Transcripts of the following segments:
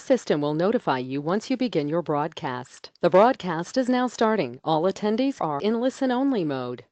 system will notify you once you begin your broadcast. The broadcast is now starting. All attendees are in listen-only mode.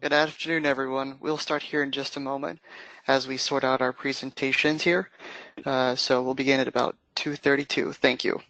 Good afternoon, everyone. We'll start here in just a moment as we sort out our presentations here. So we'll begin at about 2:32. Thank you.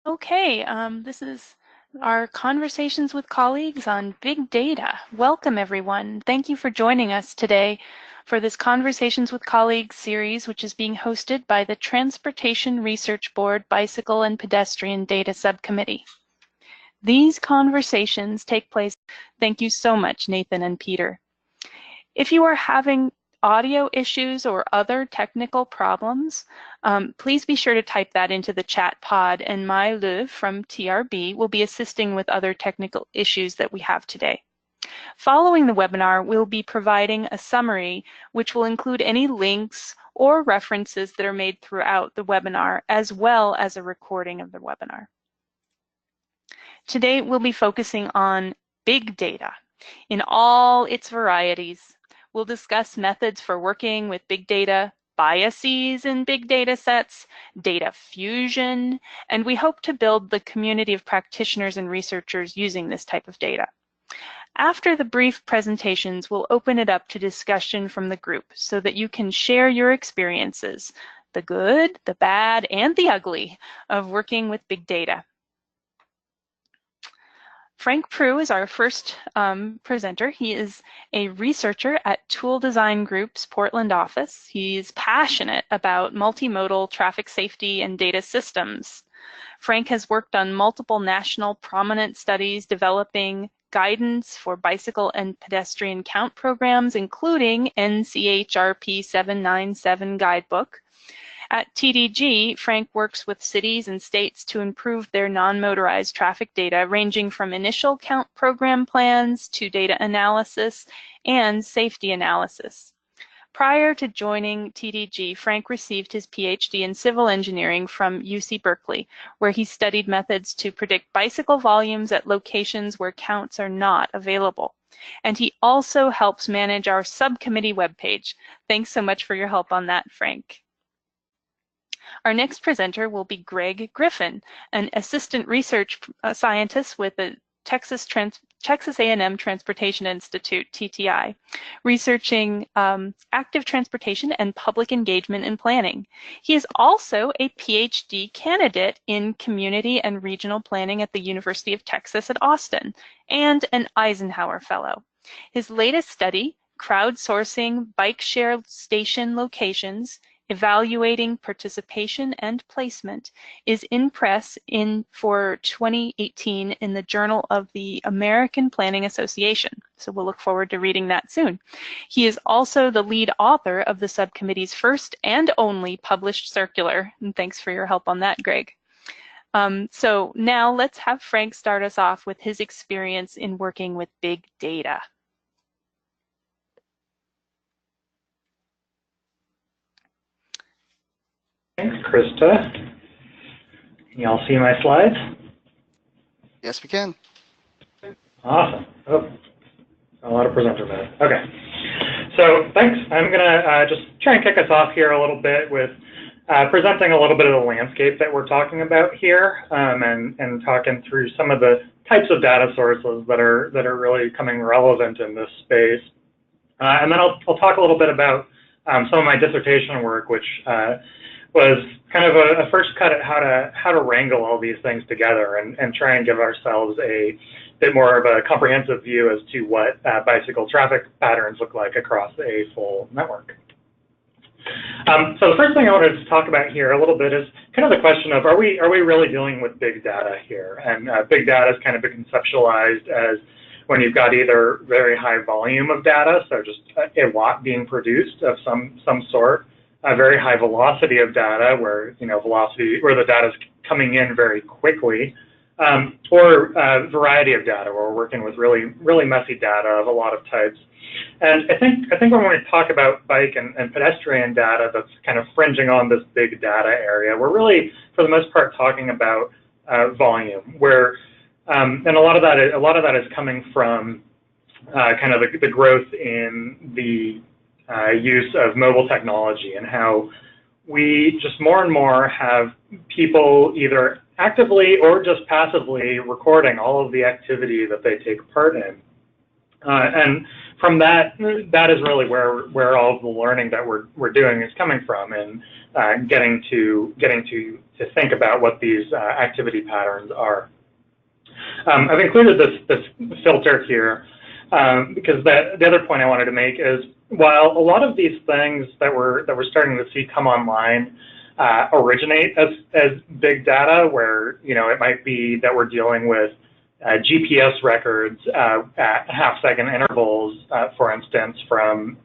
Okay, this is our Conversations with Colleagues on Big Data. Welcome, everyone. Thank you for joining us today for this Conversations with Colleagues series, which is being hosted by the Transportation Research Board Bicycle and Pedestrian Data Subcommittee. These conversations take place. Thank you so much, Nathan and Peter. If you are having audio issues or other technical problems, please be sure to type that into the chat pod, and Mai-Lu from TRB will be assisting with other technical issues that we have today. Following the webinar, we'll be providing a summary which will include any links or references that are made throughout the webinar, as well as a recording of the webinar. Today, we'll be focusing on big data in all its varieties. We'll discuss methods for working with big data, biases in big data sets, data fusion, and we hope to build the community of practitioners and researchers using this type of data. After the brief presentations, we'll open it up to discussion from the group so that you can share your experiences, the good, the bad, and the ugly of working with big data. Frank Prue is our first presenter. He is a researcher at Tool Design Group's Portland office. He's passionate about multimodal traffic safety and data systems. Frank has worked on multiple national prominent studies developing guidance for bicycle and pedestrian count programs, including NCHRP 797 guidebook. At TDG, Frank works with cities and states to improve their non-motorized traffic data, ranging from initial count program plans to data analysis and safety analysis. Prior to joining TDG, Frank received his PhD in civil engineering from UC Berkeley, where he studied methods to predict bicycle volumes at locations where counts are not available. And he also helps manage our subcommittee webpage. Thanks so much for your help on that, Frank. Our next presenter will be Greg Griffin, an assistant research scientist with the Texas A&M Transportation Institute, TTI, researching active transportation and public engagement and planning. He is also a PhD candidate in community and regional planning at the University of Texas at Austin and an Eisenhower Fellow. His latest study, Crowdsourcing Bike Share Station Locations Evaluating Participation and Placement is in press for 2018 in the Journal of the American Planning Association. So we'll look forward to reading that soon. He is also the lead author of the subcommittee's first and only published circular. And thanks for your help on that, Greg. So now let's have Frank start us off with his experience in working with big data. Thanks, Krista. Can y'all see my slides? Yes, we can. Awesome. Oh, a lot of presenter mode. Okay. So thanks. I'm going to just try and kick us off here a little bit with presenting a little bit of the landscape that we're talking about here, and talking through some of the types of data sources that are really becoming relevant in this space. And then I'll talk a little bit about some of my dissertation work, which was kind of a first cut at how to wrangle all these things together and try and give ourselves a bit more of a comprehensive view as to what bicycle traffic patterns look like across a full network. So the first thing I wanted to talk about here a little bit is kind of the question of, are we really dealing with big data here? And big data is kind of been conceptualized as when you've got either very high volume of data, so just a lot being produced of some sort, a very high velocity of data, where where the data is coming in very quickly, or a variety of data where we're working with really messy data of a lot of types. And I think when we talk about bike and pedestrian data that's kind of fringing on this big data area, we're really, for the most part, talking about volume, where and a lot of that is coming from kind of the growth in the use of mobile technology, and how we just more and more have people either actively or just passively recording all of the activity that they take part in. And from that is really where all of the learning that we're doing is coming from, and getting to think about what these activity patterns are. I've included this filter here because the other point I wanted to make is, while a lot of these things that we're starting to see come online originate as big data, where it might be that we're dealing with GPS records at half-second intervals, for instance, from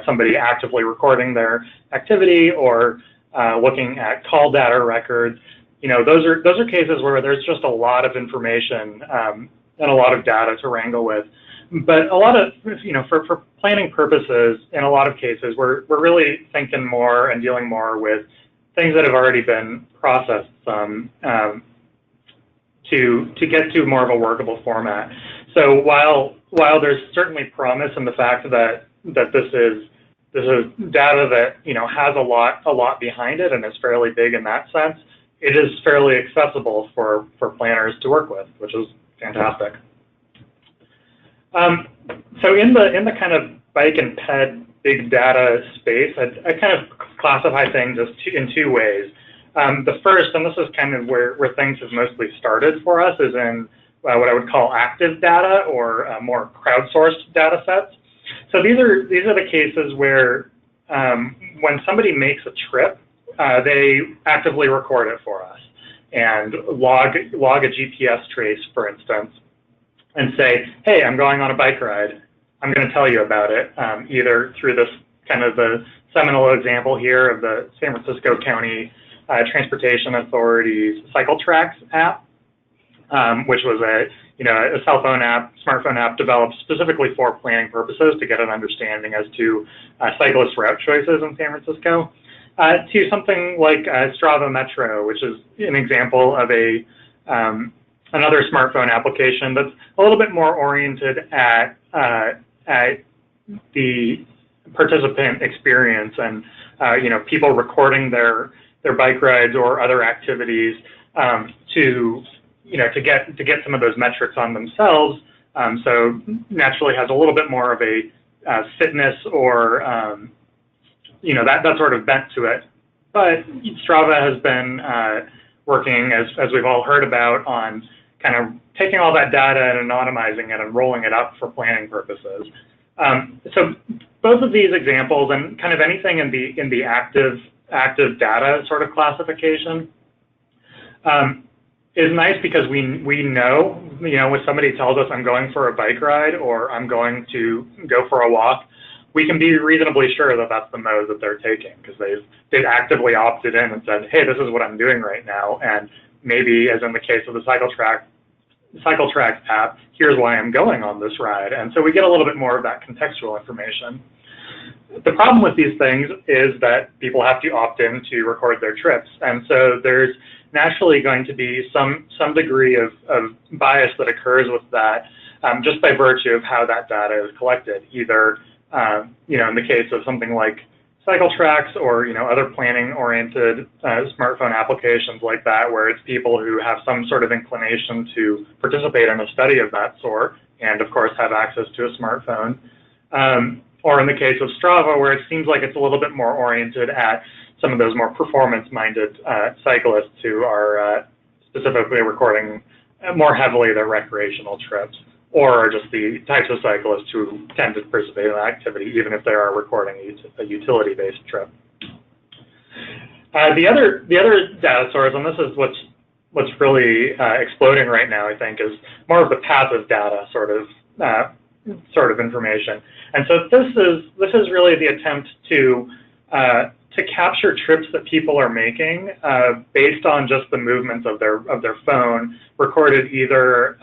somebody actively recording their activity, or looking at call data records. Those are cases where there's just a lot of information and a lot of data to wrangle with. But a lot of, for planning purposes, in a lot of cases, we're really thinking more and dealing more with things that have already been processed to get to more of a workable format. So while there's certainly promise in the fact that this is data that has a lot behind it and is fairly big in that sense, it is fairly accessible for planners to work with, which is fantastic. So in the kind of bike and ped big data space, I kind of classify things in two ways. The first, and this is kind of where things have mostly started for us, is in what I would call active data, or more crowdsourced data sets. So these are the cases where when somebody makes a trip, they actively record it for us and log a GPS trace, for instance, and say, hey, I'm going on a bike ride. I'm going to tell you about it, either through this kind of the seminal example here of the San Francisco County Transportation Authority's CycleTracks app, which was a cell phone app, smartphone app developed specifically for planning purposes to get an understanding as to cyclist route choices in San Francisco, to something like Strava Metro, which is an example of another smartphone application that's a little bit more oriented at the participant experience, and people recording their bike rides or other activities to get some of those metrics on themselves. So naturally has a little bit more of a fitness or that sort of bent to it. But Strava has been working, as we've all heard about, on kind of taking all that data and anonymizing it and rolling it up for planning purposes. So both of these examples and kind of anything in the active data sort of classification is nice because we know, when somebody tells us I'm going for a bike ride or I'm going to go for a walk, we can be reasonably sure that that's the mode that they're taking because they've actively opted in and said, hey, this is what I'm doing right now, and maybe, as in the case of the CycleTrack app, here's why I'm going on this ride. And so we get a little bit more of that contextual information. The problem with these things is that people have to opt in to record their trips. And so there's naturally going to be some degree of bias that occurs with that just by virtue of how that data is collected, either in the case of something like CycleTracks or other planning-oriented smartphone applications like that, where it's people who have some sort of inclination to participate in a study of that sort, and of course have access to a smartphone. Or in the case of Strava, where it seems like it's a little bit more oriented at some of those more performance-minded cyclists who are specifically recording more heavily their recreational trips, or just the types of cyclists who tend to participate in that activity, even if they are recording a utility-based trip. The other data source, and this is what's really exploding right now, I think, is more of the passive data sort of information. And so this is really the attempt to capture trips that people are making based on just the movements of their phone, recorded either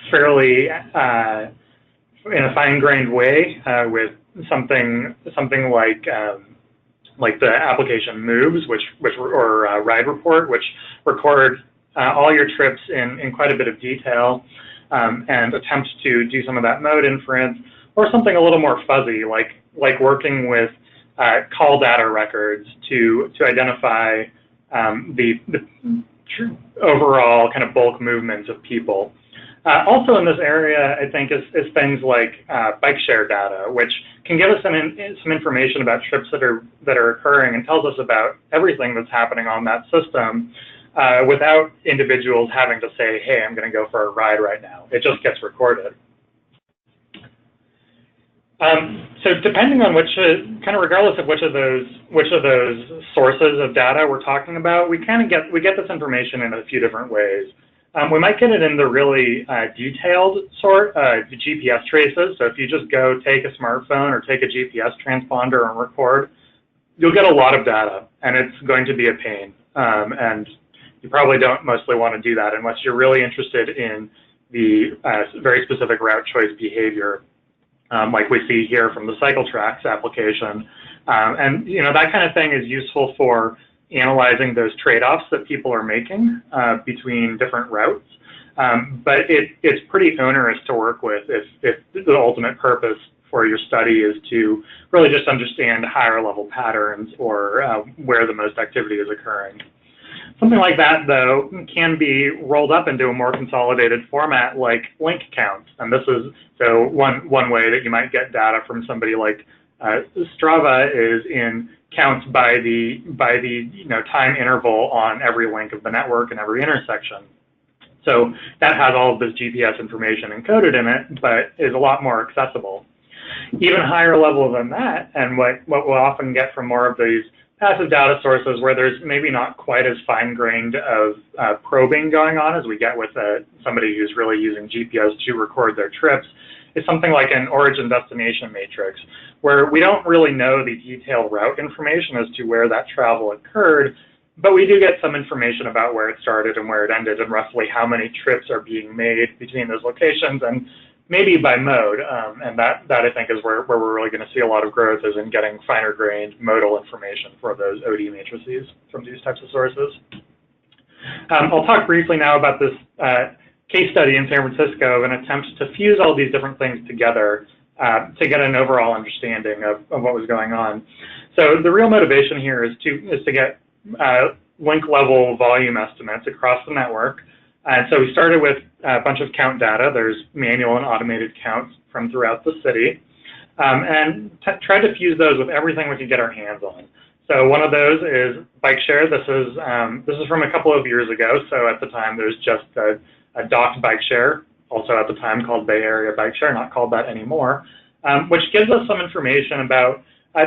fairly in a fine-grained way with something like the application Moves, or Ride Report, which record all your trips in quite a bit of detail and attempt to do some of that mode inference, or something a little more fuzzy, like working with call data records to identify the overall kind of bulk movements of people. Also in this area, I think, is things like bike share data, which can give us some information about trips that are occurring and tells us about everything that's happening on that system without individuals having to say, hey, I'm going to go for a ride right now. It just gets recorded. So depending on kind of regardless of which of those sources of data we're talking about, we get this information in a few different ways. We might get it in the really detailed sort, the GPS traces. So if you just go take a smartphone or take a GPS transponder and record, you'll get a lot of data, and it's going to be a pain. And you probably don't mostly want to do that unless you're really interested in the very specific route choice behavior, like we see here from the CycleTracks application. And that kind of thing is useful for analyzing those trade-offs that people are making between different routes. But it's pretty onerous to work with if the ultimate purpose for your study is to really just understand higher level patterns or where the most activity is occurring. Something like that, though, can be rolled up into a more consolidated format like link counts. And this is so one way that you might get data from somebody like Strava is in counts by the time interval on every link of the network and every intersection. So that has all of this GPS information encoded in it, but is a lot more accessible. Even higher level than that, and what we'll often get from more of these passive data sources where there's maybe not quite as fine-grained of probing going on as we get with somebody who's really using GPS to record their trips, is something like an origin-destination matrix, where we don't really know the detailed route information as to where that travel occurred, but we do get some information about where it started and where it ended and roughly how many trips are being made between those locations, and maybe by mode. And that I think is where we're really going to see a lot of growth, is in getting finer-grained modal information for those OD matrices from these types of sources. I'll talk briefly now about this case study in San Francisco of an attempt to fuse all these different things together to get an overall understanding of what was going on. So the real motivation here is to get link level volume estimates across the network. And so we started with a bunch of count data. There's manual and automated counts from throughout the city, and tried to fuse those with everything we could get our hands on. So one of those is bike share. This is from a couple of years ago. So at the time, there's just a docked bike share, also at the time called Bay Area Bike Share, not called that anymore. which gives us some information about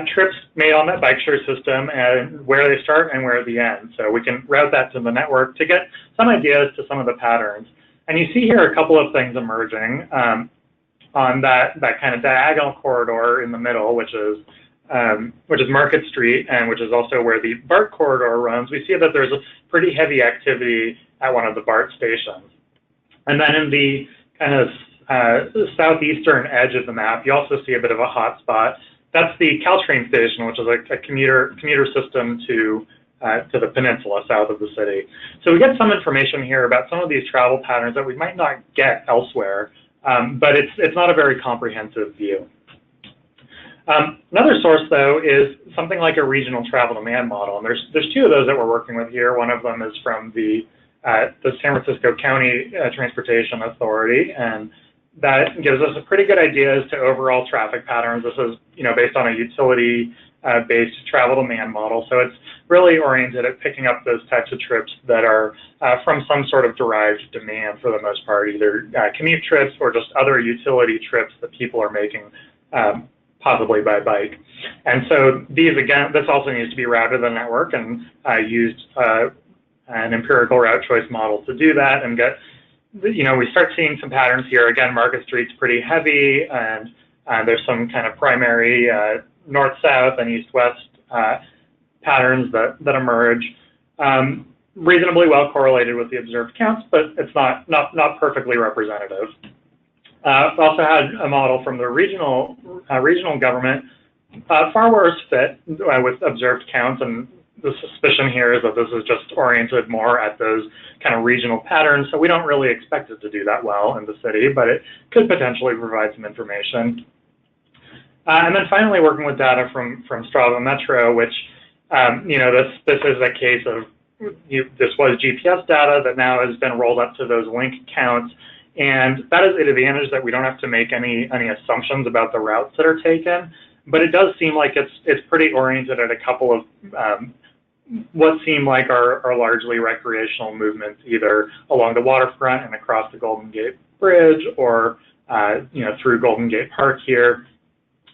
trips made on that bike share system and where they start and where they end. So we can route that to the network to get some ideas to some of the patterns. And you see here a couple of things emerging on that kind of diagonal corridor in the middle, which is Market Street, and which is also where the BART corridor runs. We see that there's a pretty heavy activity at one of the BART stations. And then in the kind of southeastern edge of the map, you also see a bit of a hot spot. That's the Caltrain station, which is a commuter system to the peninsula south of the city. So we get some information here about some of these travel patterns that we might not get elsewhere, but it's not a very comprehensive view. Another source, though, is something like a regional travel demand model, and there's two of those that we're working with here. One of them is from the San Francisco County Transportation Authority, and that gives us a pretty good idea as to overall traffic patterns. This is, based on a utility-based travel demand model, so it's really oriented at picking up those types of trips that are from some sort of derived demand for the most part, either commute trips or just other utility trips that people are making, possibly by bike. And so these, again, this also needs to be routed to the network and used an empirical route choice model to do that and get, we start seeing some patterns here. Again, Market Street's pretty heavy, and there's some kind of primary north-south and east-west patterns that emerge. Reasonably well correlated with the observed counts, but it's not perfectly representative. We also had a model from the regional government, far worse fit with observed counts, and the suspicion here is that this is just oriented more at those kind of regional patterns, so we don't really expect it to do that well in the city, but it could potentially provide some information. And then finally, working with data from Strava Metro, which, this is a case of, this was GPS data that now has been rolled up to those link counts. And that is an advantage that we don't have to make any assumptions about the routes that are taken, but it does seem like it's pretty oriented at a couple of what seem like are largely recreational movements, either along the waterfront and across the Golden Gate Bridge, or through Golden Gate Park here.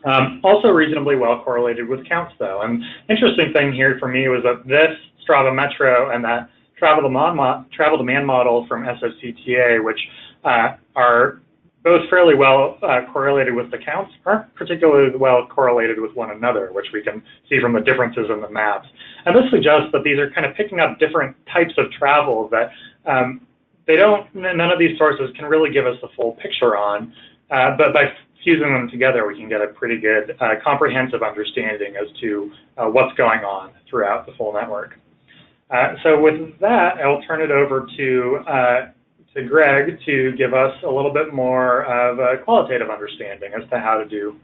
Also reasonably well correlated with counts, though. And interesting thing here for me was that this Strava Metro and that travel demand model from SFCTA, which are both fairly well correlated with the counts, aren't particularly well correlated with one another, which we can see from the differences in the maps. And this suggests that these are kind of picking up different types of travel that none of these sources can really give us the full picture on, but by fusing them together, we can get a pretty good comprehensive understanding as to what's going on throughout the full network. So with that, I'll turn it over to Greg to give us a little bit more of a qualitative understanding as to how to do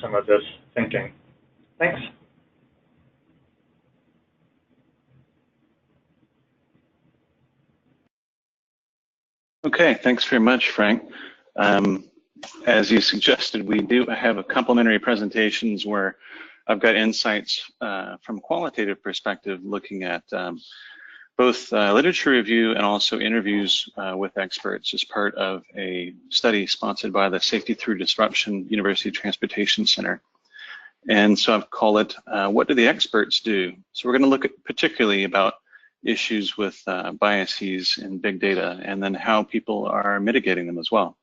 some of this thinking. Thanks. Okay, thanks very much, Frank. As you suggested, we do have a complementary presentations where I've got insights from a qualitative perspective looking at both literature review and also interviews with experts as part of a study sponsored by the Safety Through Disruption University Transportation Center. And so I've called it, what do the experts do? So we're going to look at particularly about issues with biases in big data, and then how people are mitigating them as well.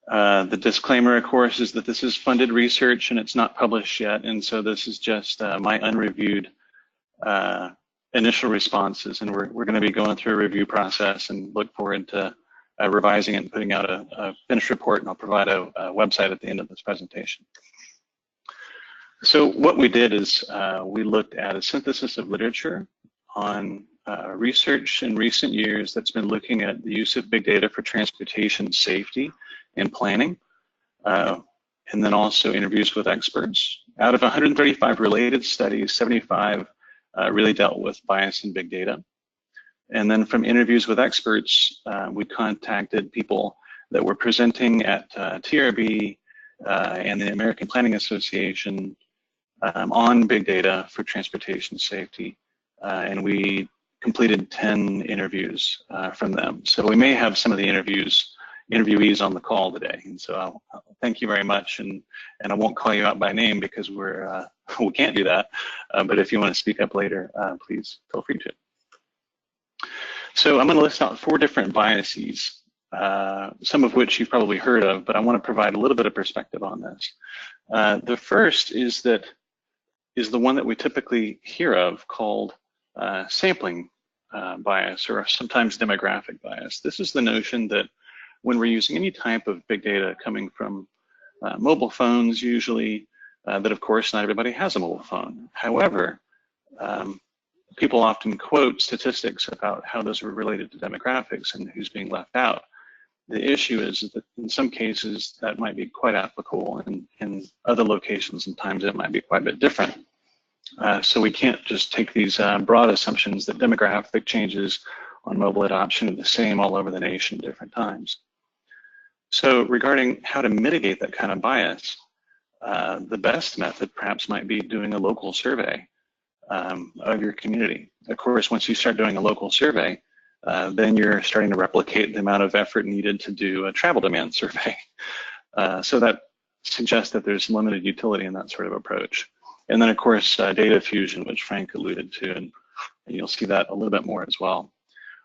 The disclaimer, of course, is that this is funded research and it's not published yet, and so this is just my unreviewed initial responses, and we're going to be going through a review process and look forward to revising it and putting out a finished report, and I'll provide a website at the end of this presentation. So what we did is we looked at a synthesis of literature on research in recent years that's been looking at the use of big data for transportation safety and planning, and then also interviews with experts. Out of 135 related studies, 75 really dealt with bias in big data. And then from interviews with experts, we contacted people that were presenting at TRB and the American Planning Association on big data for transportation safety. And we completed 10 interviews from them. So we may have some of the interviewees on the call today. And so I'll thank you very much. And I won't call you out by name because we can't do that. But if you want to speak up later, please feel free to. So I'm going to list out 4 different biases, some of which you've probably heard of, but I want to provide a little bit of perspective on this. The first is the one that we typically hear of called sampling bias, or sometimes demographic bias. This is the notion that when we're using any type of big data coming from mobile phones, usually, that of course not everybody has a mobile phone. However, people often quote statistics about how those are related to demographics and who's being left out. The issue is that in some cases that might be quite applicable, and in other locations and times it might be quite a bit different. So we can't just take these broad assumptions that demographic changes on mobile adoption are the same all over the nation at different times. So regarding how to mitigate that kind of bias, the best method perhaps might be doing a local survey of your community. Of course, once you start doing a local survey, then you're starting to replicate the amount of effort needed to do a travel demand survey. So that suggests that there's limited utility in that sort of approach. And then of course, data fusion, which Frank alluded to, and you'll see that a little bit more as well.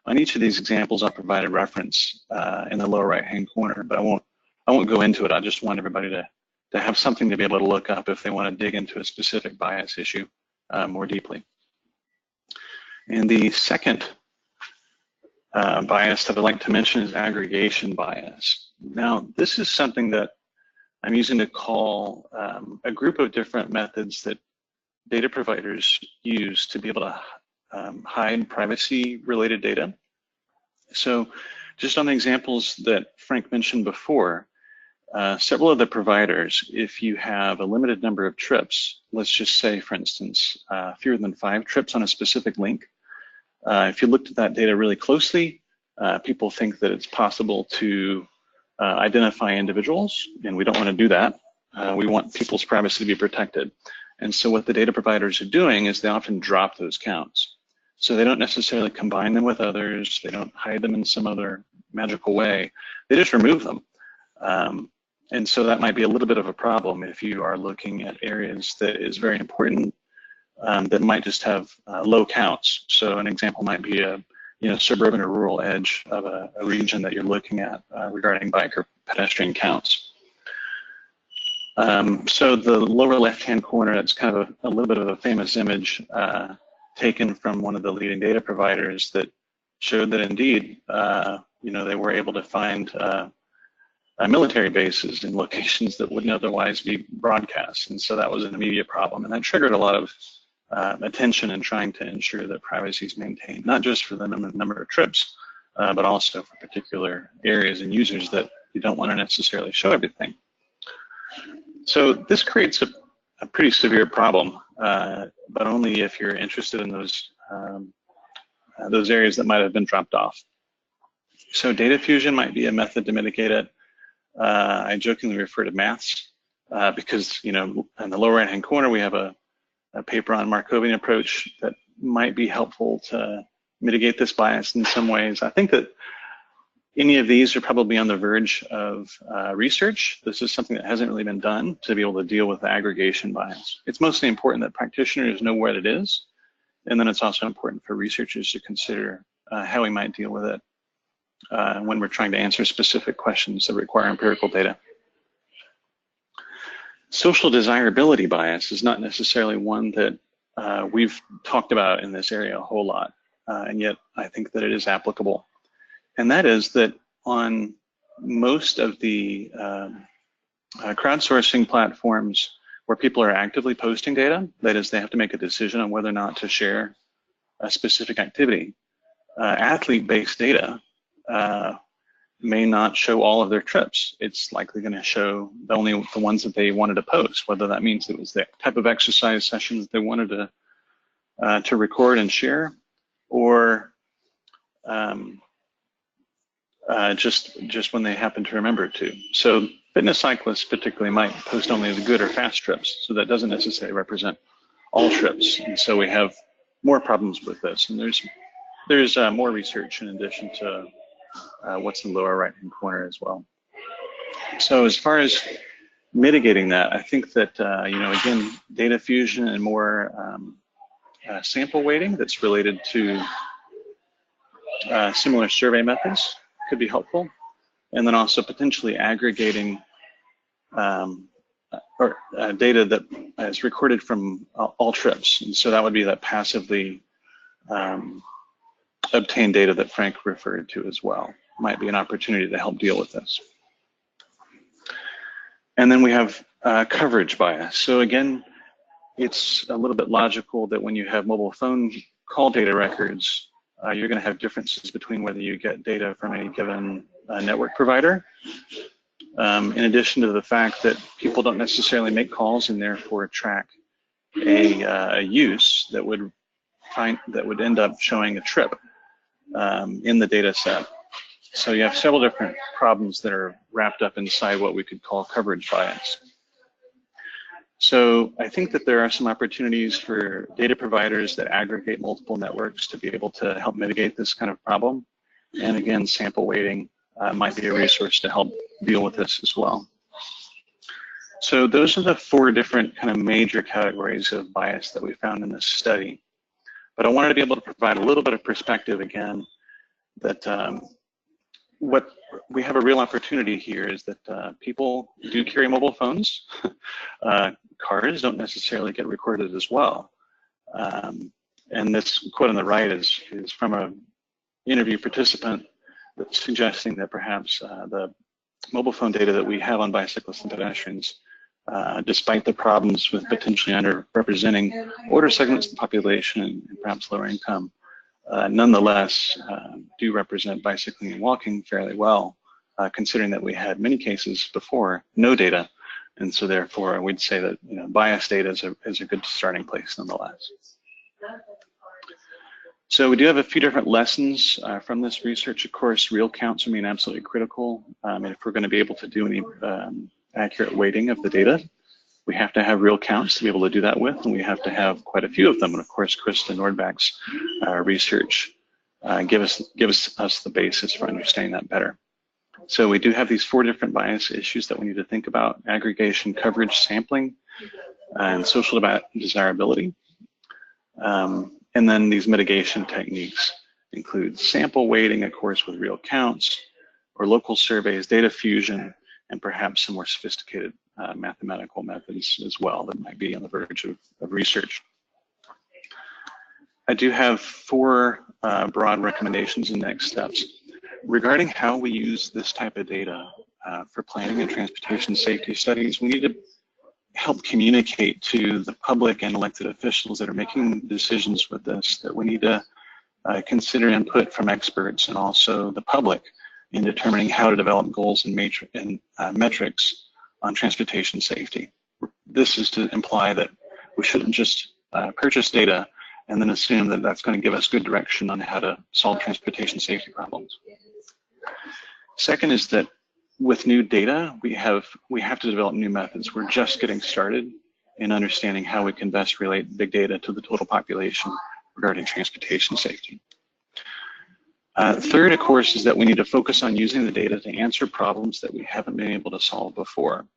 On each of these examples, I'll provide a reference in the lower right-hand corner, but I won't go into it. I just want everybody to have something to be able to look up if they want to dig into a specific bias issue more deeply. And the second bias that I'd like to mention is aggregation bias. Now, this is something that I'm using to call a group of different methods that data providers use to be able to hide privacy-related data. So just on the examples that Frank mentioned before, several of the providers, if you have a limited number of trips, let's just say, for instance, fewer than 5 trips on a specific link, if you looked at that data really closely, people think that it's possible to identify individuals, and we don't want to do that. We want people's privacy to be protected. And so what the data providers are doing is they often drop those counts. So they don't necessarily combine them with others, they don't hide them in some other magical way, they just remove them. And so that might be a little bit of a problem if you are looking at areas that is very important that might just have low counts. So an example might be a suburban or rural edge of a region that you're looking at regarding bike or pedestrian counts. So the lower left-hand corner, that's kind of a little bit of a famous image taken from one of the leading data providers that showed that indeed, they were able to find military bases in locations that wouldn't otherwise be broadcast. And so that was an immediate problem. And that triggered a lot of attention in trying to ensure that privacy is maintained, not just for the number of trips, but also for particular areas and users that you don't want to necessarily show everything. So this creates a pretty severe problem, but only if you're interested in those areas that might have been dropped off. So data fusion might be a method to mitigate it. I jokingly refer to maths because, in the lower right-hand corner, we have a paper on Markovian approach that might be helpful to mitigate this bias in some ways. I think that any of these are probably on the verge of research. This is something that hasn't really been done to be able to deal with aggregation bias. It's mostly important that practitioners know what it is, and then it's also important for researchers to consider how we might deal with it when we're trying to answer specific questions that require empirical data. Social desirability bias is not necessarily one that we've talked about in this area a whole lot, and yet I think that it is applicable. And that is that on most of the crowdsourcing platforms where people are actively posting data, that is, they have to make a decision on whether or not to share a specific activity, athlete-based data may not show all of their trips. It's likely going to show only the ones that they wanted to post, whether that means it was the type of exercise sessions they wanted to record and share, or just when they happen to remember to. So fitness cyclists particularly might post only the good or fast trips, so that doesn't necessarily represent all trips. And so we have more problems with this. And there's there's more research in addition to what's in the lower right-hand corner as well. So as far as mitigating that, I think that, again, data fusion and more sample weighting that's related to similar survey methods could be helpful. And then also potentially aggregating data that is recorded from all trips. And so that would be that passively obtained data that Frank referred to as well. Might be an opportunity to help deal with this. And then we have coverage bias. So again, it's a little bit logical that when you have mobile phone call data records, you're going to have differences between whether you get data from any given network provider. In addition to the fact that people don't necessarily make calls and therefore track a use that would end up showing a trip in the data set. So you have several different problems that are wrapped up inside what we could call coverage bias. So I think that there are some opportunities for data providers that aggregate multiple networks to be able to help mitigate this kind of problem. And again, sample weighting might be a resource to help deal with this as well. So those are the 4 different kind of major categories of bias that we found in this study. But I wanted to be able to provide a little bit of perspective again that what we have a real opportunity here is that people do carry mobile phones. Cars don't necessarily get recorded as well. And this quote on the right is from an interview participant that's suggesting that perhaps the mobile phone data that we have on bicyclists and pedestrians, despite the problems with potentially underrepresenting older segments of the population and perhaps lower income, nonetheless do represent bicycling and walking fairly well, considering that we had many cases before no data, and so therefore we'd say that bias data is a good starting place nonetheless. So we do have a few different lessons from this research. Of course, real counts remain absolutely critical, and if we're going to be able to do any accurate weighting of the data, we have to have real counts to be able to do that with, and we have to have quite a few of them. And of course, Krista Nordback's research gives us the basis for understanding that better. So we do have these 4 different bias issues that we need to think about: aggregation, coverage, sampling, and social desirability. And then these mitigation techniques include sample weighting, of course, with real counts, or local surveys, data fusion, and perhaps some more sophisticated mathematical methods as well that might be on the verge of research. I do have 4 broad recommendations and next steps. Regarding how we use this type of data for planning and transportation safety studies, we need to help communicate to the public and elected officials that are making decisions with this that we need to consider input from experts and also the public in determining how to develop goals and metrics on transportation safety. This is to imply that we shouldn't just purchase data and then assume that that's going to give us good direction on how to solve transportation safety problems. Second is that with new data, we have to develop new methods. We're just getting started in understanding how we can best relate big data to the total population regarding transportation safety. Third, of course, is that we need to focus on using the data to answer problems that we haven't been able to solve before.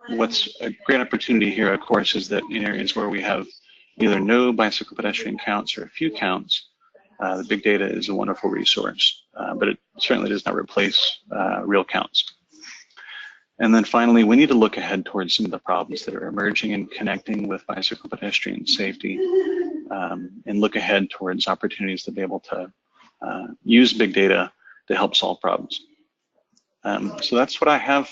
What's a great opportunity here, of course, is that in areas where we have either no bicycle pedestrian counts or a few counts, the big data is a wonderful resource, but it certainly does not replace real counts. And then finally, we need to look ahead towards some of the problems that are emerging and connecting with bicycle pedestrian safety, and look ahead towards opportunities to be able to use big data to help solve problems. So that's what I have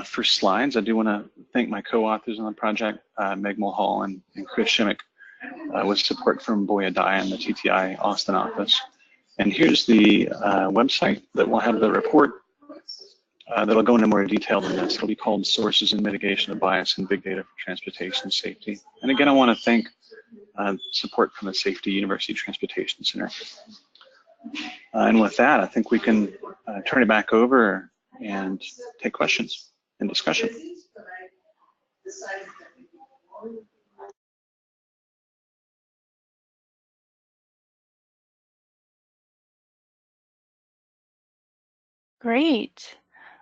for slides. I do want to thank my co-authors on the project, Meg Mulhall and Chris Shimmick, with support from Boya Dai and the TTI Austin office. And here's the website that will have the report that'll go into more detail than this. It'll be called Sources and Mitigation of Bias in Big Data for Transportation Safety. And again, I want to thank support from the Safety University Transportation Center. And with that, I think we can turn it back over and take questions and discussion. Great.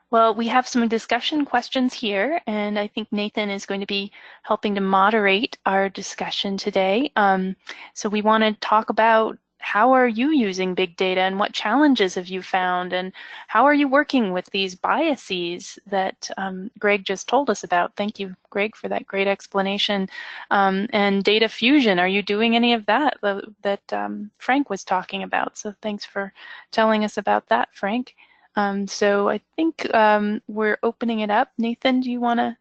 Well, we have some discussion questions here, and I think Nathan is going to be helping to moderate our discussion today. So we want to talk about how are you using big data and what challenges have you found, and how are you working with these biases that Greg just told us about. Thank you, Greg, for that great explanation. And data fusion, are you doing any of that Frank was talking about? So thanks for telling us about that, Frank. So I think we're opening it up. Nathan, do you want to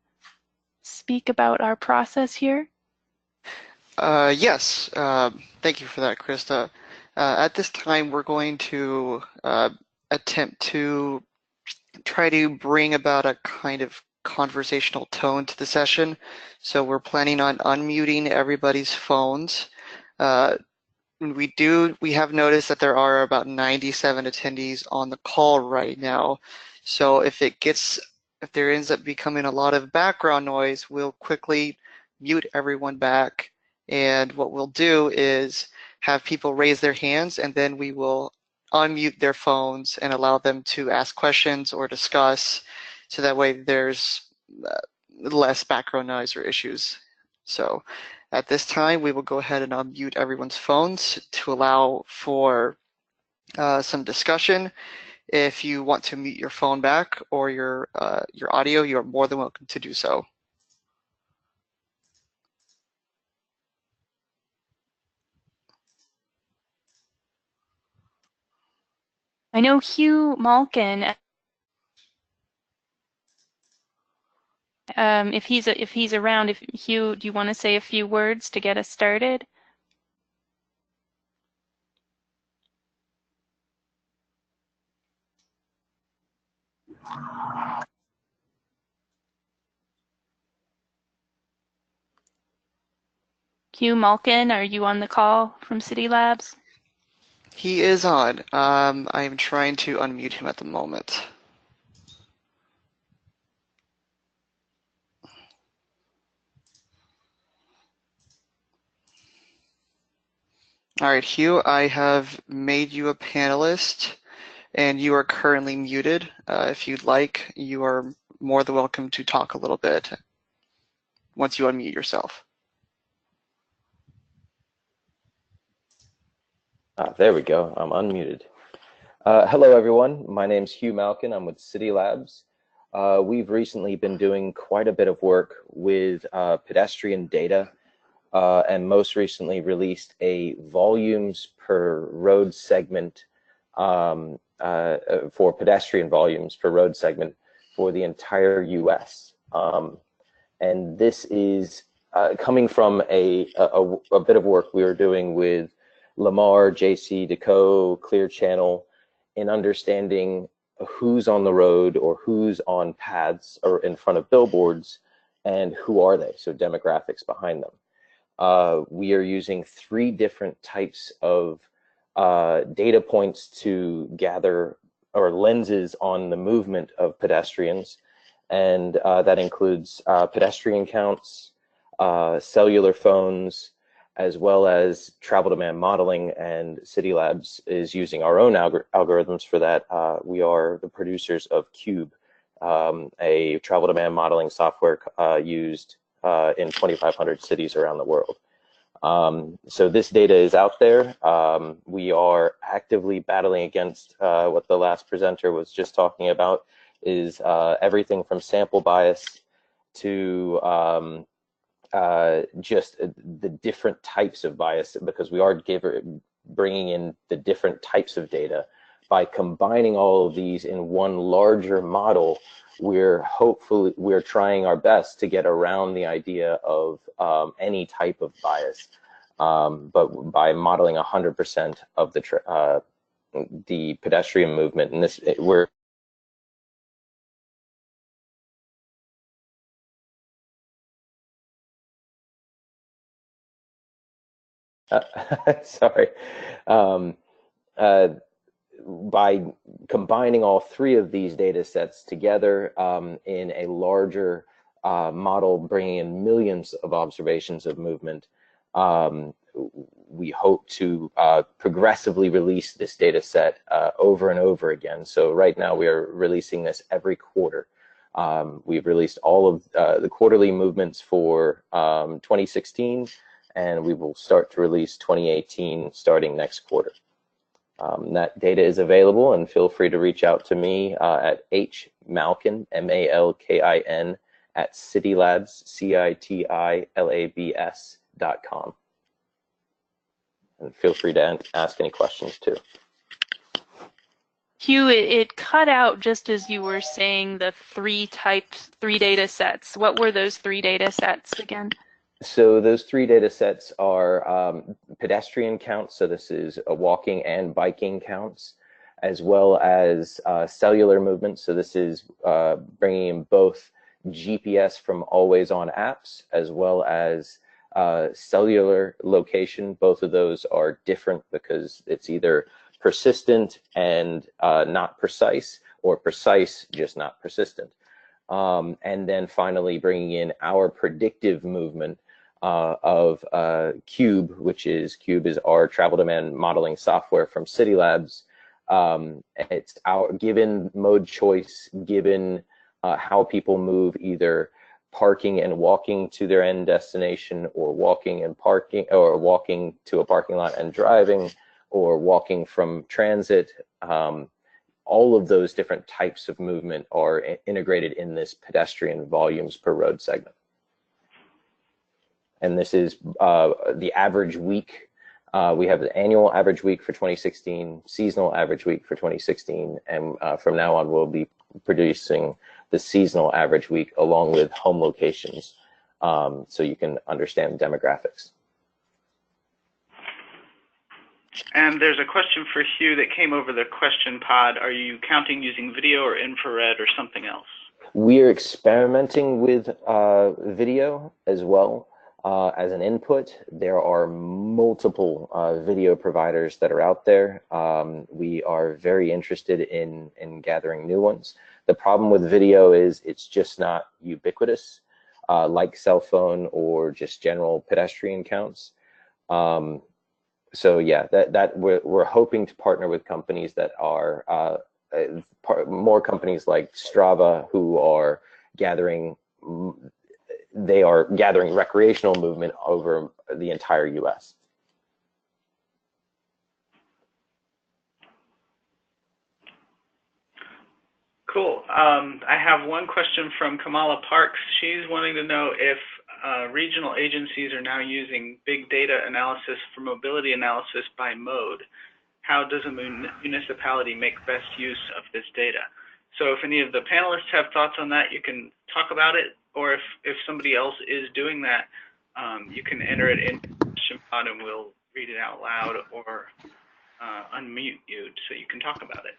speak about our process here? Yes, thank you for that, Krista. At this time, we're going to attempt to try to bring about a kind of conversational tone to the session. So we're planning on unmuting everybody's phones. We have noticed that there are about 97 attendees on the call right now. So if there ends up becoming a lot of background noise, we'll quickly mute everyone back. And what we'll do is have people raise their hands, and then we will unmute their phones and allow them to ask questions or discuss, so that way there's less background noise or issues. So at this time, we will go ahead and unmute everyone's phones to allow for some discussion. If you want to mute your phone back or your audio, you are more than welcome to do so. I know Hugh Malkin, if he's around, Hugh, do you want to say a few words to get us started? Hugh Malkin, are you on the call from City Labs? He is on. I am trying to unmute him at the moment. All right, Hugh, I have made you a panelist, and you are currently muted. If you'd like, you are more than welcome to talk a little bit once you unmute yourself. There we go. I'm unmuted. Hello, everyone. My name's Hugh Malkin. I'm with City Labs. We've recently been doing quite a bit of work with pedestrian data, and most recently released a volumes per road segment for pedestrian volumes per road segment for the entire US. And this is coming from a bit of work we were doing with Lamar, JC, Deco, Clear Channel, in understanding who's on the road or who's on paths or in front of billboards, and who are they, so demographics behind them. We are using 3 different types of data points to gather, or lenses on the movement of pedestrians, and that includes pedestrian counts, cellular phones, as well as travel demand modeling, and City Labs is using our own algorithms for that. We are the producers of Cube, a travel demand modeling software used in 2,500 cities around the world. So this data is out there. We are actively battling against what the last presenter was just talking about, is everything from sample bias to just the different types of bias, because we are bringing in the different types of data. By combining all of these in one larger model, we're trying our best to get around the idea of any type of bias, but by modeling 100% of the pedestrian movement. And we're sorry. By combining all 3 of these data sets together in a larger model, bringing in millions of observations of movement, We hope to progressively release this data set over and over again. So right now we are releasing this every quarter. We've released all of the quarterly movements for 2016, and we will start to release 2018 starting next quarter. That data is available, and feel free to reach out to me at hmalkin, M-A-L-K-I-N, at citylabs, citilabs.com. And feel free to ask any questions too. Hugh, it cut out just as you were saying the three data sets. What were those 3 data sets again? So those 3 data sets are pedestrian counts, so this is walking and biking counts, as well as cellular movements. So this is bringing in both GPS from always-on apps, as well as cellular location. Both of those are different because it's either persistent and not precise, or precise, just not persistent. And then finally bringing in our predictive movement of Cube, which is our travel demand modeling software from Citylabs. It's our given mode choice, given how people move, either parking and walking to their end destination, or walking and parking, or walking to a parking lot and driving, or walking from transit. All of those different types of movement are integrated in this pedestrian volumes per road segment. And this is the average week. We have the annual average week for 2016, seasonal average week for 2016, and from now on we'll be producing the seasonal average week along with home locations, so you can understand demographics. And there's a question for Hugh that came over the question pod. Are you counting using video or infrared or something else? We are experimenting with video as well. As an input. There are multiple video providers that are out there. We are very interested in gathering new ones. The problem with video is it's just not ubiquitous, like cell phone or just general pedestrian counts. So yeah, that we're hoping to partner with companies that are more companies like Strava, who are gathering. They are gathering recreational movement over the entire U.S. Cool. I have one question from Kamala Parks. She's wanting to know if regional agencies are now using big data analysis for mobility analysis by mode. How does a municipality make best use of this data? So if any of the panelists have thoughts on that, you can talk about it. Or if somebody else is doing that, you can enter it in the question pod and we'll read it out loud, or unmute you so you can talk about it.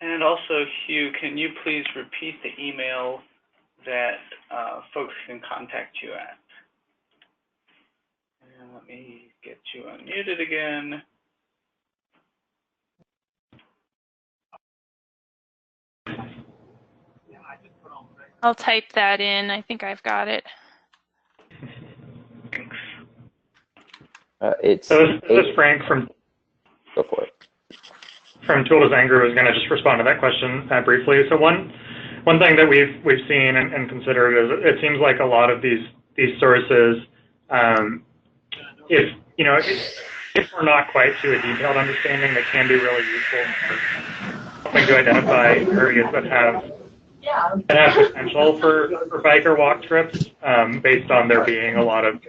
And also, Hugh, can you please repeat the email that folks can contact you at? And let me get you unmuted again. I'll type that in. I think I've got it. Thanks. So this is Frank from. Go for it. From Tool Design Group is going to just respond to that question briefly. So one thing that we've seen and considered is it seems like a lot of these sources, if we're not quite to a detailed understanding, they can be really useful for helping to identify areas that have potential for bike or walk trips, based on there being a lot of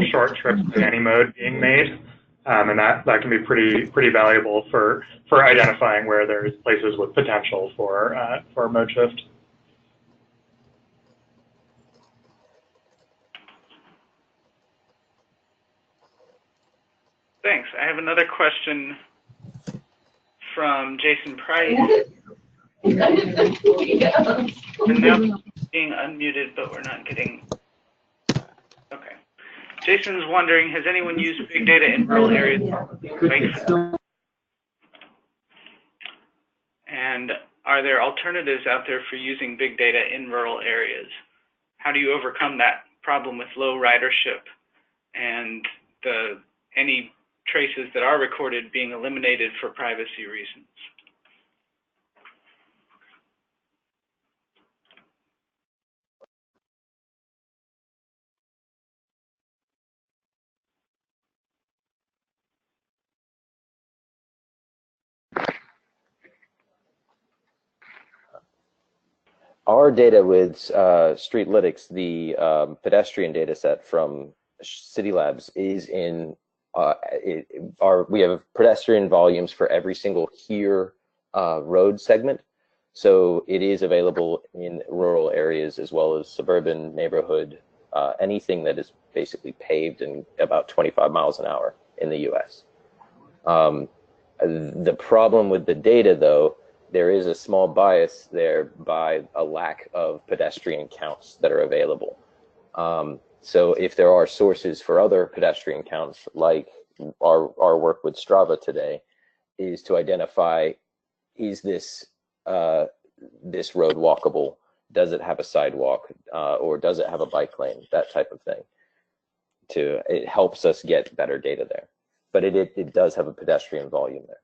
short trips in any mode being made. And that can be pretty valuable for identifying where there's places with potential for mode shift. Thanks. I have another question from Jason Price. And now being unmuted, but we're not getting. Okay. Jason's wondering, has anyone used big data in rural areas? And are there alternatives out there for using big data in rural areas? How do you overcome that problem with low ridership and any traces that are recorded being eliminated for privacy reasons? Our data with Streetlytics, the pedestrian data set from City Labs, is in we have pedestrian volumes for every single here road segment. So it is available in rural areas as well as suburban neighborhood, anything that is basically paved in about 25 miles an hour in the US. The problem with the data, though, there is a small bias there by a lack of pedestrian counts that are available. So if there are sources for other pedestrian counts, like our work with Strava today, is to identify, is this this road walkable? Does it have a sidewalk, or does it have a bike lane? That type of thing. It helps us get better data there, but it does have a pedestrian volume there.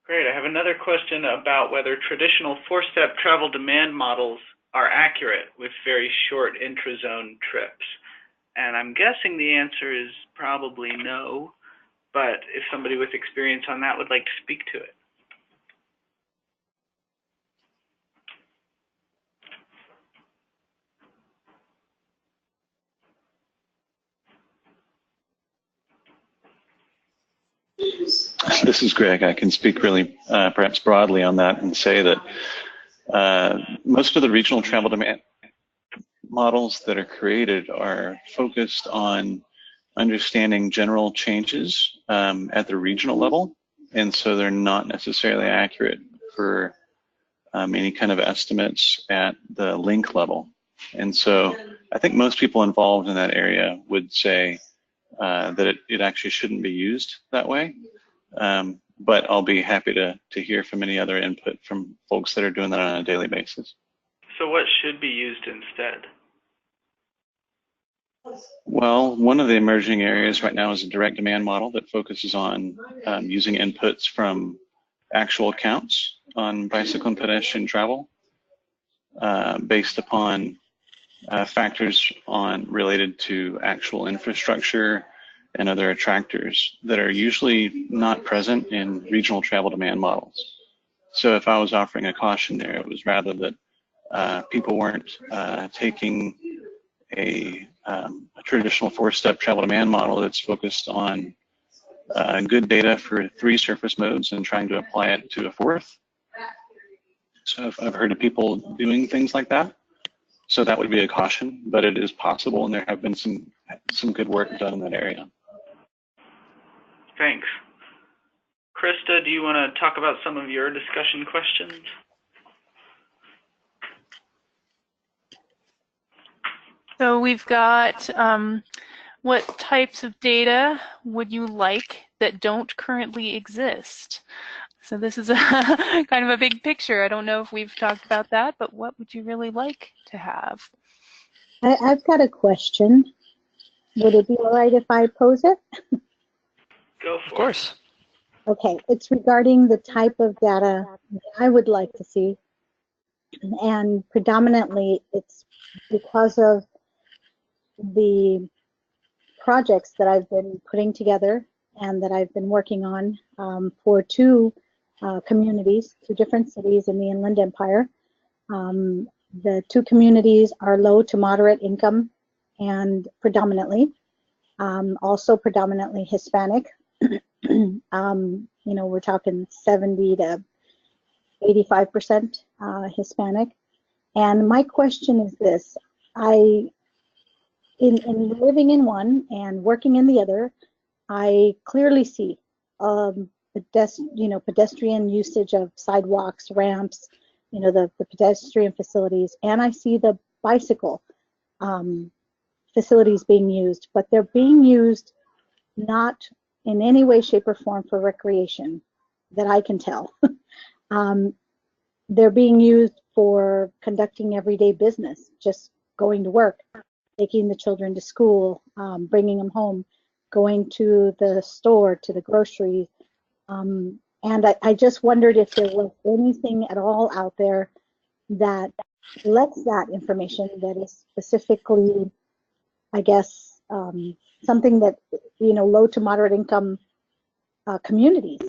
Great. I have another question about whether traditional four-step travel demand models are accurate with very short intra-zone trips. And I'm guessing the answer is probably no, but if somebody with experience on that would like to speak to it. This is Greg. I can speak really perhaps broadly on that and say that most of the regional travel demand models that are created are focused on understanding general changes at the regional level, and so they're not necessarily accurate for any kind of estimates at the link level. And so I think most people involved in that area would say that it actually shouldn't be used that way. But I'll be happy to hear from any other input from folks that are doing that on a daily basis. So what should be used instead? Well, one of the emerging areas right now is a direct demand model that focuses on using inputs from actual counts on bicycle and pedestrian travel based upon factors related to actual infrastructure and other attractors that are usually not present in regional travel demand models. So if I was offering a caution there, it was rather that people weren't taking a traditional four-step travel demand model that's focused on good data for 3 surface modes and trying to apply it to a 4th. So I've heard of people doing things like that. So that would be a caution, but it is possible, and there have been some good work done in that area. Thanks. Krista, do you want to talk about some of your discussion questions? So we've got what types of data would you like that don't currently exist? So this is a kind of a big picture. I don't know if we've talked about that, but what would you really like to have? I've got a question. Would it be all right if I pose it? Go for it. Of course. Okay, it's regarding the type of data I would like to see. And predominantly it's because of the projects that I've been putting together and that I've been working on for 2 communities, 2 different cities in the Inland Empire. The 2 communities are low to moderate income and predominantly, also predominantly Hispanic. You know, we're talking 70 to 85% Hispanic. And my question is this: in living in one and working in the other, I clearly see pedestrian usage of sidewalks, ramps, the pedestrian facilities, and I see the bicycle facilities being used, but they're being used not in any way, shape, or form for recreation that I can tell. They're being used for conducting everyday business, just going to work, taking the children to school, bringing them home, going to the store, to the grocery. And I just wondered if there was anything at all out there that lets that information that is specifically, I guess, something that, low to moderate income communities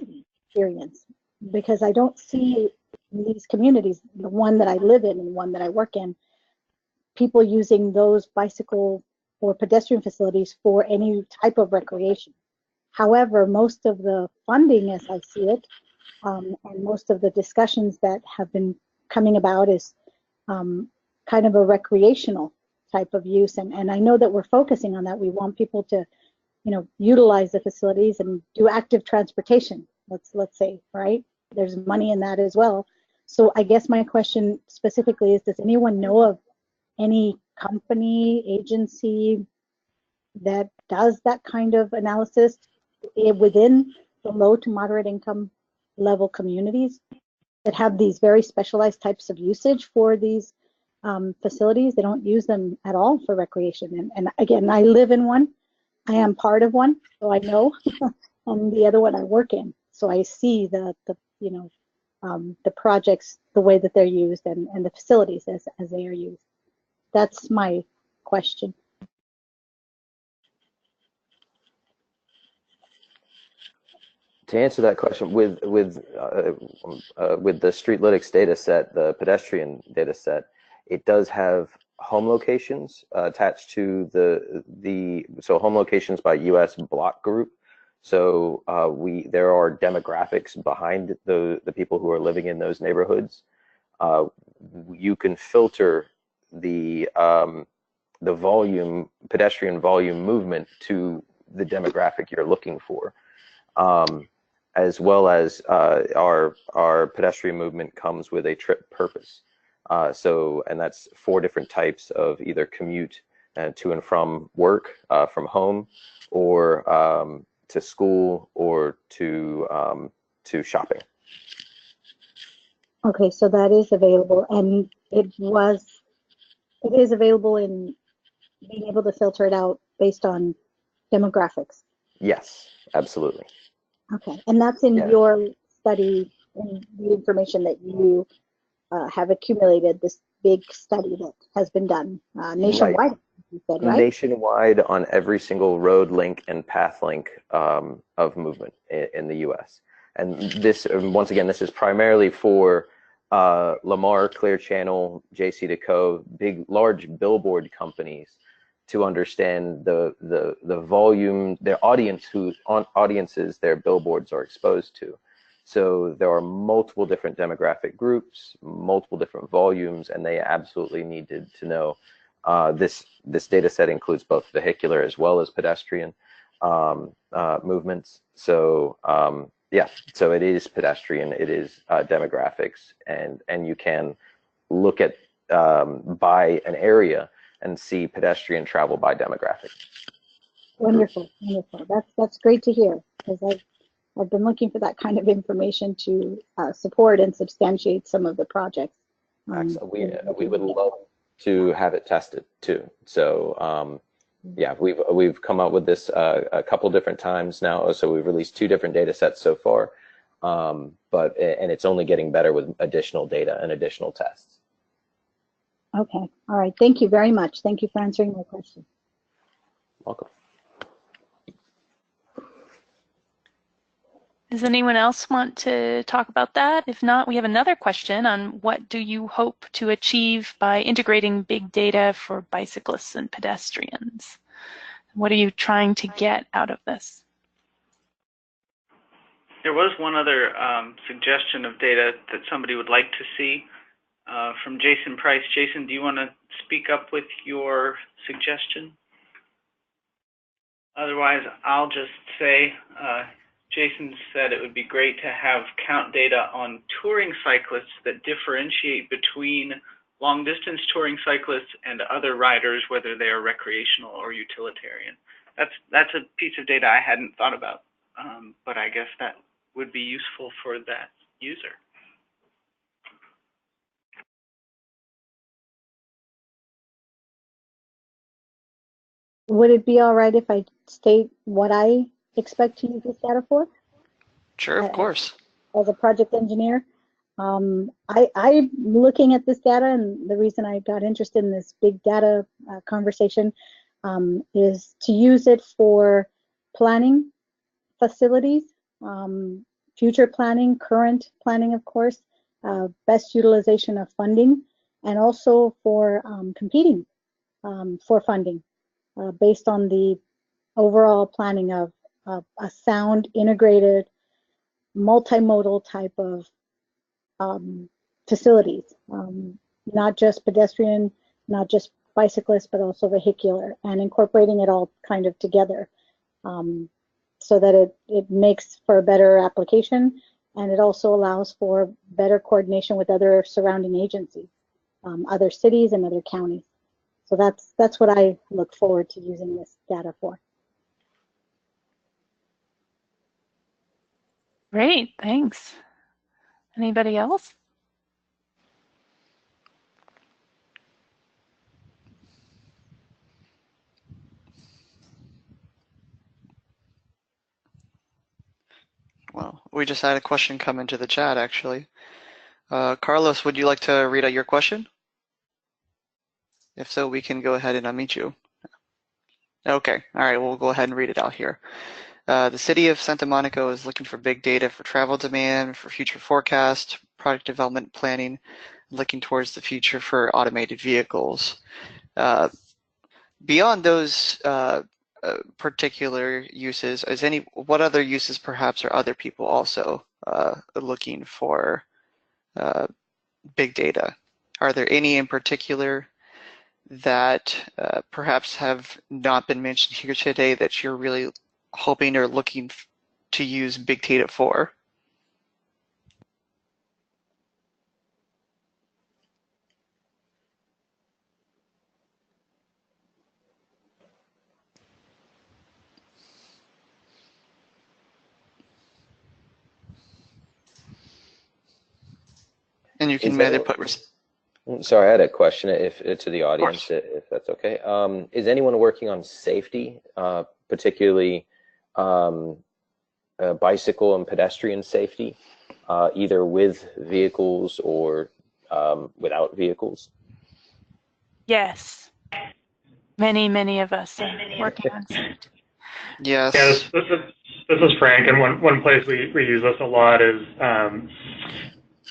experience. Because I don't see these communities, the one that I live in and one that I work in, people using those bicycle or pedestrian facilities for any type of recreation. However, most of the funding, as I see it, and most of the discussions that have been coming about is kind of a recreational type of use. And I know that we're focusing on that. We want people to, utilize the facilities and do active transportation, let's say, right? There's money in that as well. So I guess my question specifically is, does anyone know of any company, agency that does that kind of analysis within the low to moderate income level communities that have these very specialized types of usage for these facilities? They don't use them at all for recreation. And again, I live in one. I am part of one, so I know, and the other one I work in. So I see the projects, the way that they're used, and the facilities as they are used. That's my question. To answer that question, with the Streetlytics data set, the pedestrian data set, it does have home locations attached to so home locations by U.S. block group. So there are demographics behind the people who are living in those neighborhoods. You can filter the pedestrian volume movement to the demographic you're looking for, as well as our pedestrian movement comes with a trip purpose. And that's 4 different types of either commute to and from work, from home, or to school, or to shopping. Okay, so that is available, and it is available in being able to filter it out based on demographics. Yes, absolutely. Okay, and that's in your study, in the information that you have accumulated, this big study that has been done nationwide, right. You said, right? Nationwide on every single road link and path link of movement in the U.S. And this, once again, this is primarily for Lamar, Clear Channel, JC2Co, large billboard companies, to understand the volume, their audiences their billboards are exposed to. So there are multiple different demographic groups, multiple different volumes, and they absolutely needed to know. This data set includes both vehicular as well as pedestrian movements. So so it is pedestrian, it is demographics, and you can look at by an area and see pedestrian travel by demographic. Wonderful, wonderful. That's great to hear, because I've been looking for that kind of information to support and substantiate some of the projects. We would love to have it tested too. So we've come up with this a couple different times now. So we've released 2 different data sets so far, and it's only getting better with additional data and additional tests. Okay, all right. Thank you very much. Thank you for answering my question. Welcome. Does anyone else want to talk about that? If not, we have another question on what do you hope to achieve by integrating big data for bicyclists and pedestrians? What are you trying to get out of this? There was one other suggestion of data that somebody would like to see from Jason Price. Jason, do you want to speak up with your suggestion? Otherwise, I'll just say, Jason said it would be great to have count data on touring cyclists that differentiate between long-distance touring cyclists and other riders, whether they are recreational or utilitarian. That's a piece of data I hadn't thought about, but I guess that would be useful for that user. Would it be all right if I state what I expect to use this data for? Sure, of course. As a project engineer, I'm looking at this data, and the reason I got interested in this big data conversation is to use it for planning facilities, future planning, current planning, of course, best utilization of funding, and also for competing for funding based on the overall planning of a sound, integrated, multimodal type of facilities, not just pedestrian, not just bicyclists, but also vehicular, and incorporating it all kind of together so that it makes for a better application, and it also allows for better coordination with other surrounding agencies, other cities and other counties. So that's what I look forward to using this data for. Great, thanks. Anybody else? Well, we just had a question come into the chat, actually. Carlos, would you like to read out your question? If so, we can go ahead and unmute you. Okay, all right, we'll go ahead and read it out here. The city of Santa Monica is looking for big data for travel demand, for future forecast, product development planning, looking towards the future for automated vehicles. Beyond those particular uses, what other uses perhaps are other people also looking for big data? Are there any in particular that perhaps have not been mentioned here today that you're really hoping or looking to use big data for? And you can either put. Sorry, I had a question to the audience, if that's okay. Is anyone working on safety, particularly bicycle and pedestrian safety, either with vehicles or without vehicles? Yes. Many of us are working on safety. Yes. Yeah, this is Frank, and one place we use this a lot is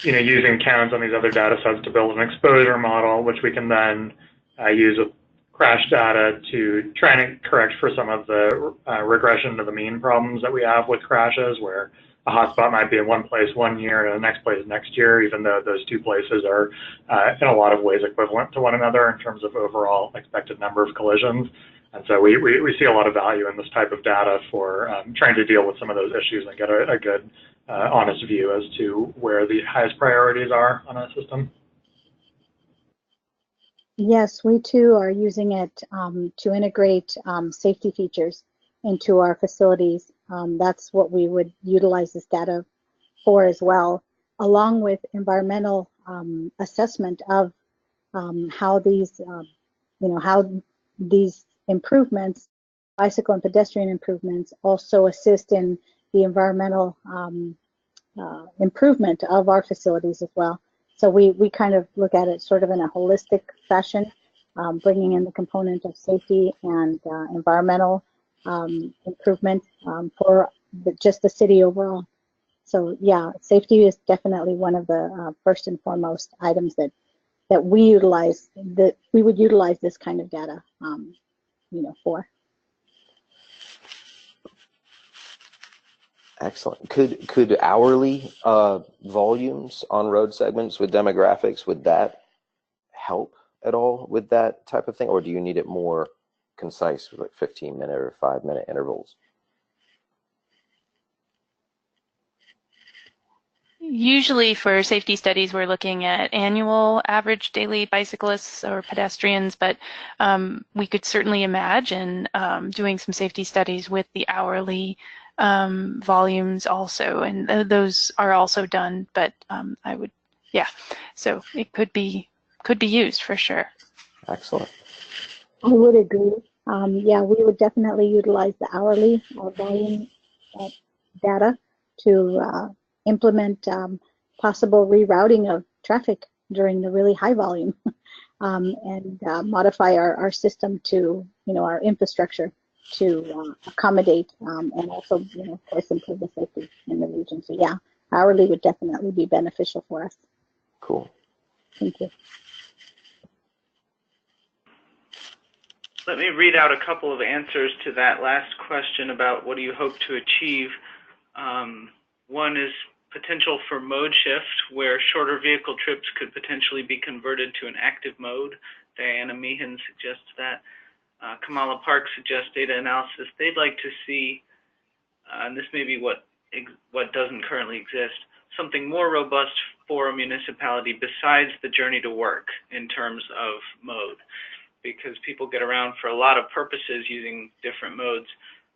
using counts on these other data sets to build an exposure model, which we can then use with crash data to try and correct for some of the regression to the mean problems that we have with crashes, where a hotspot might be in one place one year and the next place next year, even though those two places are in a lot of ways equivalent to one another in terms of overall expected number of collisions. And so we see a lot of value in this type of data for trying to deal with some of those issues and get a good, honest view as to where the highest priorities are on a system. Yes, we too are using it to integrate safety features into our facilities. That's what we would utilize this data for as well, along with environmental assessment of how these, how these improvements, bicycle and pedestrian improvements, also assist in the environmental improvement of our facilities as well. So we kind of look at it sort of in a holistic fashion, bringing in the component of safety and environmental improvement for just the city overall. So yeah, safety is definitely one of the first and foremost items that we utilize, that we would utilize this kind of data for. Excellent. Could hourly volumes on road segments with demographics, would that help at all with that type of thing, or do you need it more concise with like 15-minute or 5-minute intervals? Usually for safety studies, we're looking at annual average daily bicyclists or pedestrians, but we could certainly imagine doing some safety studies with the hourly volumes also, and those are also done, but I would, yeah, so it could be used for sure. Excellent. I would agree. Yeah, we would definitely utilize the hourly volume data to implement possible rerouting of traffic during the really high volume and modify our system to, our infrastructure to accommodate and also, of course, improve the safety in the region. So yeah, hourly would definitely be beneficial for us. Cool. Thank you. Let me read out a couple of answers to that last question about what do you hope to achieve. One is potential for mode shift, where shorter vehicle trips could potentially be converted to an active mode. Diana Meehan suggests that. Kamala Park suggests data analysis. They'd like to see, and this may be what doesn't currently exist, something more robust for a municipality besides the journey to work in terms of mode, because people get around for a lot of purposes using different modes,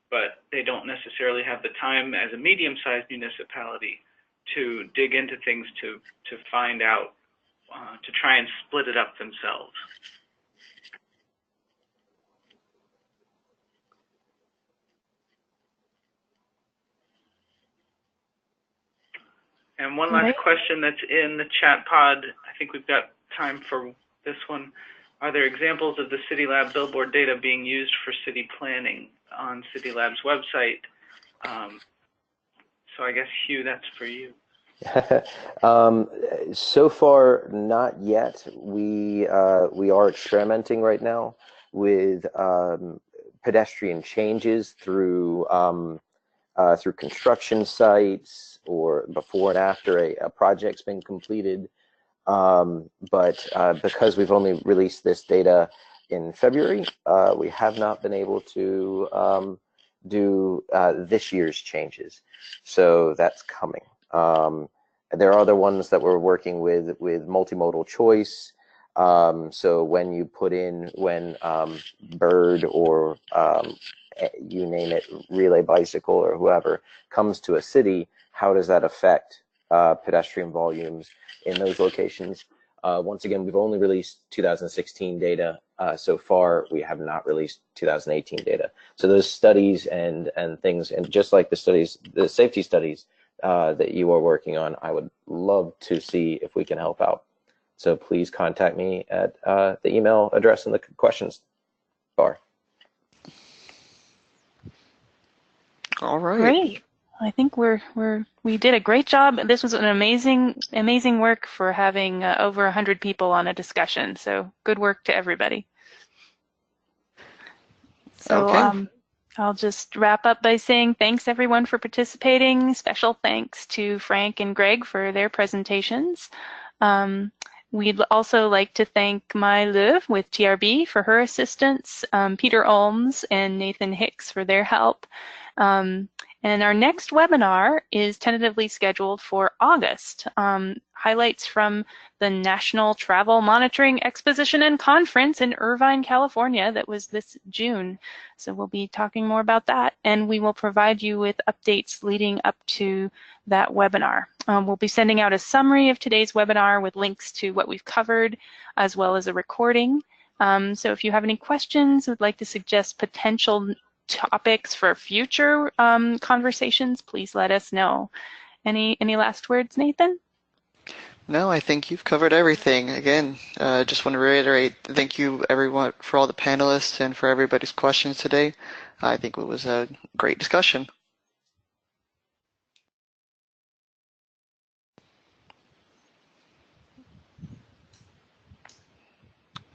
but they don't necessarily have the time as a medium-sized municipality to dig into things to find out, to try and split it up themselves. And one last question that's in the chat pod, I think we've got time for this one. Are there examples of the CityLab billboard data being used for city planning on CityLab's website? So I guess, Hugh, that's for you. So far, not yet. We are experimenting right now with pedestrian changes through construction sites or before and after a project's been completed. But because we've only released this data in February, we have not been able to do this year's changes. So that's coming. There are other ones that we're working with multimodal choice. So when you put in, Bird or you name it, Relay Bicycle or whoever comes to a city, how does that affect pedestrian volumes in those locations? Once again, we've only released 2016 data so far. We have not released 2018 data. So those studies and things, and just like the safety studies that you are working on, I would love to see if we can help out. So please contact me at the email address in the questions bar. All right. Great. I think we did a great job. This was an amazing work for having over 100 people on a discussion. So good work to everybody. So Okay. I'll just wrap up by saying thanks everyone for participating. Special thanks to Frank and Greg for their presentations. We'd also like to thank Mai Löw with TRB for her assistance, Peter Olms and Nathan Hicks for their help. And our next webinar is tentatively scheduled for August. Highlights from the National Travel Monitoring Exposition and Conference in Irvine, California, that was this June. So we'll be talking more about that, and we will provide you with updates leading up to that webinar. We'll be sending out a summary of today's webinar with links to what we've covered, as well as a recording. So if you have any questions, would like to suggest potential topics for future conversations, please let us know. Any last words, Nathan? No, I think you've covered everything. Again, just want to reiterate, thank you everyone for all the panelists and for everybody's questions today. I think it was a great discussion.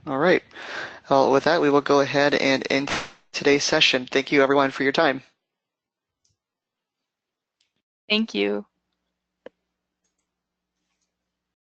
All right. Well, with that, we will go ahead and end today's session. Thank you everyone for your time. Thank you.